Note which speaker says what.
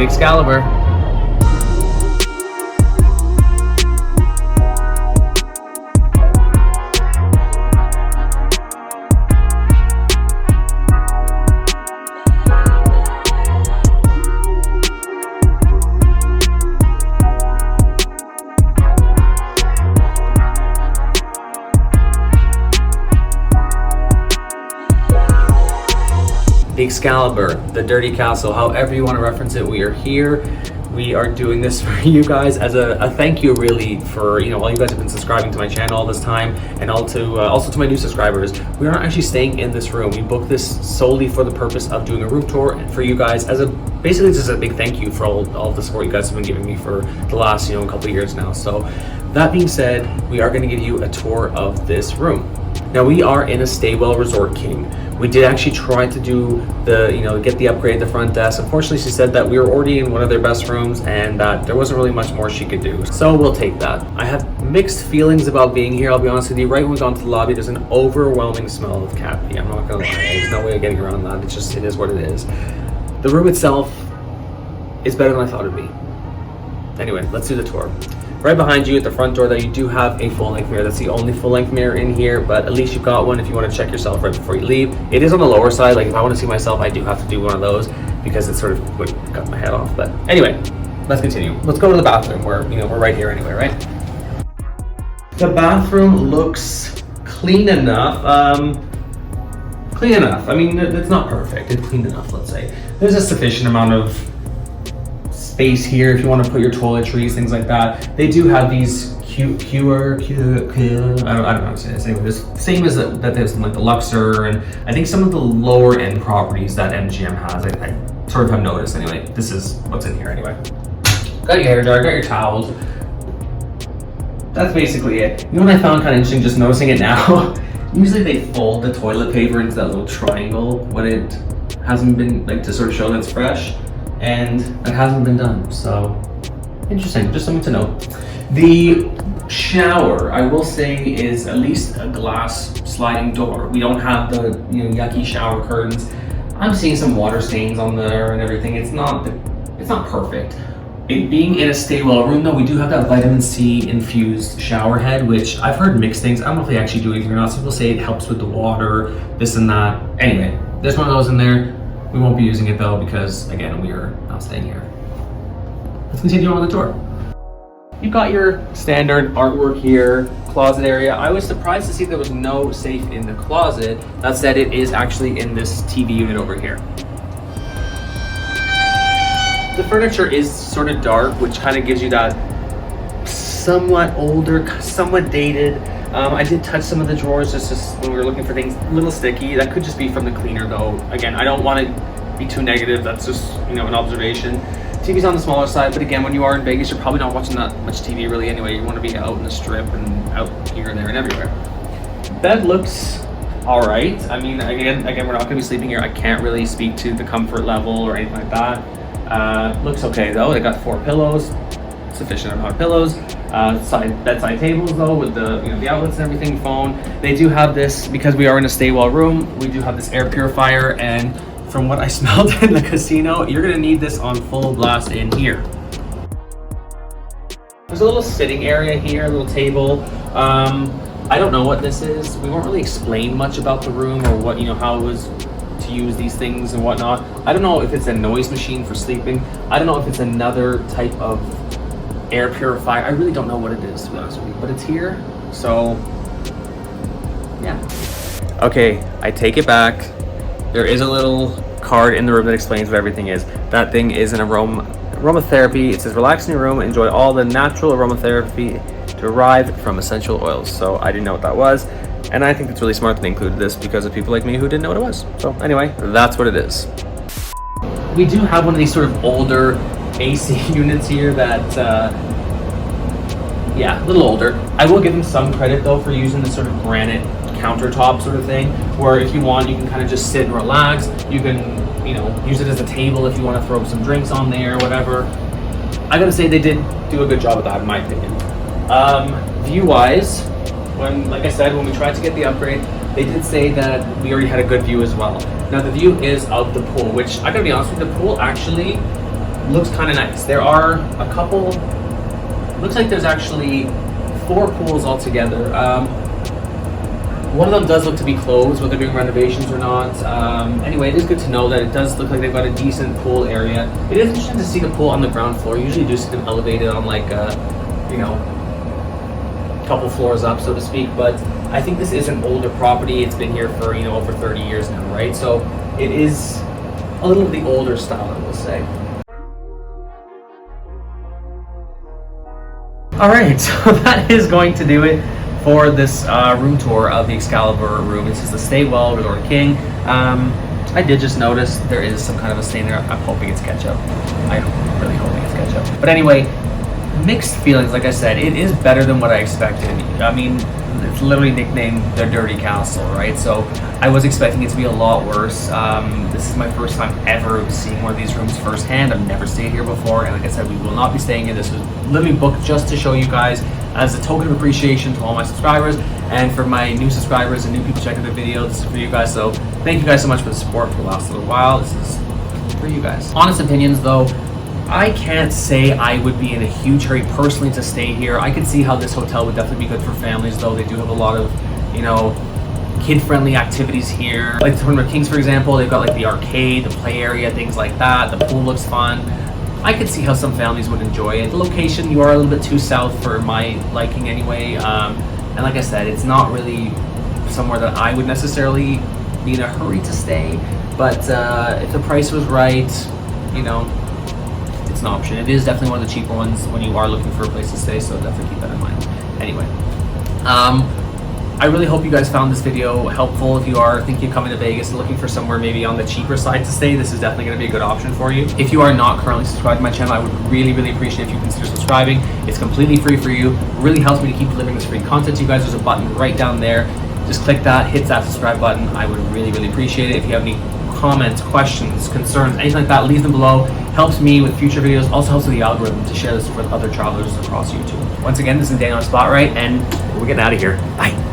Speaker 1: the Excalibur. The Excalibur, the Dirty Castle, however you want to reference it, we are here. We are doing this for you guys as a thank you, really, for all you guys have been subscribing to my channel all this time, and also to my new subscribers. We aren't actually staying in this room. We booked this solely for the purpose of doing a room tour for you guys as basically just a big thank you for all the support you guys have been giving me for the last couple of years now. So that being said, we are going to give you a tour of this room. Now we are in a Staywell Resort King. We did actually try to do get the upgrade at the front desk. Unfortunately, she said that we were already in one of their best rooms and that there wasn't really much more she could do. So we'll take that. I have mixed feelings about being here, I'll be honest with you. Right when we got into the lobby, there's an overwhelming smell of cat pee. I'm not gonna lie, there's no way of getting around that. It is what it is. The room itself is better than I thought it'd be. Anyway, let's do the tour. Right behind you at the front door, though, you do have a full-length mirror. That's the only full-length mirror in here, but at least you've got one if you want to check yourself right before you leave. It is on the lower side. Like if I want to see myself, I do have to do one of those because it sort of would cut my head off. But anyway, let's continue. Let's go to the bathroom. We're right here anyway, right? The bathroom looks clean enough. Clean enough. I mean, it's not perfect. It's clean enough, let's say. There's a sufficient amount of space here if you want to put your toiletries, things like that. They do have these I don't know how to say this anyway. Same as that there's like the Luxor and I think some of the lower end properties that MGM has. I sort of have noticed anyway. This is what's in here anyway. Got your hair dryer, got your towels. That's basically it. You know what I found kind of interesting, just noticing it now? Usually they fold the toilet paper into that little triangle when it hasn't been, like, to sort of show that it's fresh. And it hasn't been done, so interesting, just something to know. The shower, I will say, is at least a glass sliding door. We don't have the yucky shower curtains. I'm seeing some water stains on there and everything. It's not perfect. It being in a Staywell room, though, we do have that vitamin C infused shower head, which I've heard mixed things. I don't know if they actually do anything or not. Some people say it helps with the water, this and that. Anyway, there's one of those in there. We won't be using it though because, again, we are not staying here. Let's continue on the tour. You've got your standard artwork here, closet area. I was surprised to see there was no safe in the closet. That said, it is actually in this TV unit over here. The furniture is sort of dark, which kind of gives you that somewhat older, somewhat dated. I did touch some of the drawers just when we were looking for things, a little sticky. That could just be from the cleaner though. Again, I don't want to be too negative. That's just, an observation. TV's on the smaller side, but again, when you are in Vegas, you're probably not watching that much TV really anyway. You want to be out in the strip and out here and there and everywhere. Bed looks all right. I mean, again, we're not going to be sleeping here. I can't really speak to the comfort level or anything like that. Looks okay though. They got 4 pillows, sufficient amount of pillows. Bedside tables though with the outlets and everything, phone. They do have this, because we are in a Staywell room, we do have this air purifier, and from what I smelled in the casino, you're gonna need this on full blast in here. There's a little sitting area here, a little table. I don't know what this is. We weren't really explained much about the room or what, how it was to use these things and whatnot. I don't know if it's a noise machine for sleeping. I don't know if it's another type of air purifier. I really don't know what it is, to be honest with you, but it's here, so yeah. Okay, I take it back. There is a little card in the room that explains what everything is. That thing is an aromatherapy. It says, relax in your room, enjoy all the natural aromatherapy derived from essential oils. So I didn't know what that was, and I think it's really smart that they included this because of people like me who didn't know what it was. So anyway, that's what it is. We do have one of these sort of older AC units here that, yeah, a little older. I will give them some credit though for using this sort of granite countertop sort of thing, where if you want, you can kind of just sit and relax. You can, use it as a table if you want to throw some drinks on there or whatever. I gotta say they did do a good job of that in my opinion. View-wise, like I said, when we tried to get the upgrade, they did say that we already had a good view as well. Now the view is of the pool, which I gotta be honest with you, the pool actually looks kind of nice. There are a couple, looks like there's actually 4 pools altogether. One of them does look to be closed, whether they're doing renovations or not. Anyway, it is good to know that it does look like they've got a decent pool area. It is interesting to see the pool on the ground floor. Usually do see them elevated on like, you know, a couple floors up, so to speak. But I think this is an older property. It's been here for, you know, over 30 years now, right? So it is a little of the older style, I will say. All right, so that is going to do it for this room tour of the Excalibur room. This is the Stay Well Resort King. I did just notice there is some kind of a stain there. I'm hoping it's ketchup. I'm really hoping it's ketchup. But anyway, mixed feelings. Like I said, it is better than what I expected. I mean, it's literally nicknamed the Dirty Castle, right? So I was expecting it to be a lot worse. This is my first time ever seeing one of these rooms firsthand. I've never stayed here before, and like I said, we will not be staying here. This was literally booked just to show you guys as a token of appreciation to all my subscribers, and for my new subscribers and new people checking the video, this is for you guys. So thank you guys so much for the support for the last little while. This is for you guys. Honest opinions though, I can't say I would be in a huge hurry personally to stay here. I could see how this hotel would definitely be good for families, though. They do have a lot of, you know, kid-friendly activities here. Like the Tournament of Kings, for example, they've got like the arcade, the play area, things like that. The pool looks fun. I could see how some families would enjoy it. The location, you are a little bit too south for my liking anyway. And like I said, it's not really somewhere that I would necessarily be in a hurry to stay. But if the price was right, you know, it's an option. It is definitely one of the cheaper ones when you are looking for a place to stay, so definitely keep that in mind. Anyway, I really hope you guys found this video helpful. If you are thinking of coming to Vegas and looking for somewhere maybe on the cheaper side to stay, this is definitely going to be a good option for you. If you are not currently subscribed to my channel, I would really, really appreciate if you consider subscribing. It's completely free for you. It really helps me to keep delivering this free content to you guys. There's a button right down there. Just click that, hit that subscribe button. I would really, really appreciate it. If you have any comments, questions, concerns, anything like that, leave them below. Helps me with future videos. Also helps with the algorithm to share this with other travelers across YouTube. Once again, this is Daniel Spotlight, and we're getting out of here. Bye.